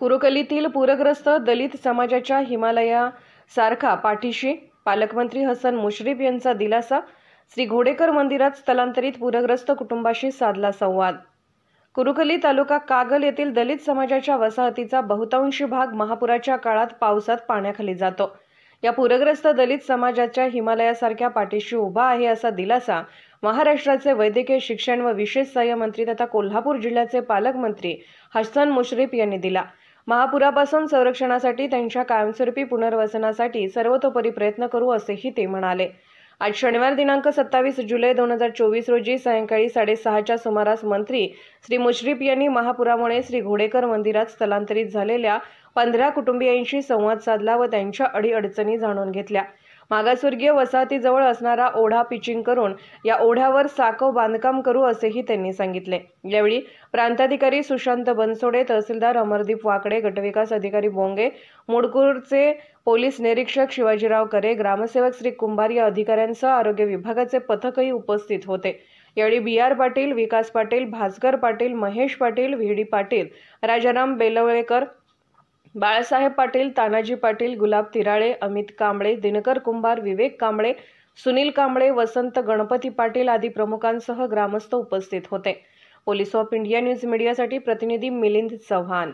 कुरुकलीतील पूरग्रस्त दलित समाजाच्या हिमालयासारखा पाठीशी पालकमंत्री हसन मुश्रीफ यांचा दिलासा. श्री घोडेकर मंदिरात स्थलांतरित पूरग्रस्त कुटुंबाशी साधला संवाद. कुरुकली तालुका कागल येथील दलित समाजाच्या वसाहतीचा बहुतांशी भाग महापुराच्या काळात पावसात पाण्याखाली जातो. या पूरग्रस्त दलित समाजाच्या हिमालयासारख्या पाठीशी उभा आहे असा दिलासा महाराष्ट्राचे वैद्यकीय शिक्षण व विशेष सहाय्य मंत्री तथा कोल्हापूर जिल्ह्याचे पालकमंत्री हसन मुश्रीफ यांनी दिला. महापुरापासून संरक्षणासाठी त्यांच्या कायमस्वरूपी पुनर्वसनासाठी सर्वतोपरी प्रयत्न करू असेही ते म्हणाले. आज शनिवार दिनांक 27 जुलै 2024 रोजी सायंकाळी 6:30च्या सुमारास मंत्री श्री मुश्रीफ यांनी महापुरामुळे श्री घोडेकर मंदिरात स्थलांतरित झालेल्या 15 कुटुंबियांशी संवाद साधला व त्यांच्या अडीअडचणी जाणून घेतल्या. मागासवर्गीय वसाहतीजवळ असणारा ओढा पिचिंग करून या ओढ्यावर साकव बांधकाम करू असेही त्यांनी सांगितले. यावेळी प्रांताधिकारी सुशांत बनसोडे, तहसीलदार अमरदीप वाकडे, गटविकास अधिकारी बोंगे, मुडकूरचे पोलीस निरीक्षक शिवाजीराव करे, ग्रामसेवक श्री कुंभार या अधिकाऱ्यांसह आरोग्य विभागाचे पथकही उपस्थित होते. यावेळी BR पाटील, विकास पाटील, भास्कर पाटील, महेश पाटील, VD पाटील, राजाराम बेलवळेकर, बाळासाहेब पाटील, तानाजी पाटील, गुलाब तिराळे, अमित कांबळे, दिनकर कुंभार, विवेक कांबळे, सुनील कांबळे, वसंत गणपती पाटील आदी प्रमुखांसह ग्रामस्थ उपस्थित होते. पोलीस ऑफ इंडिया न्यूज मीडियासाठी प्रतिनिधी मिलिंद चव्हाण.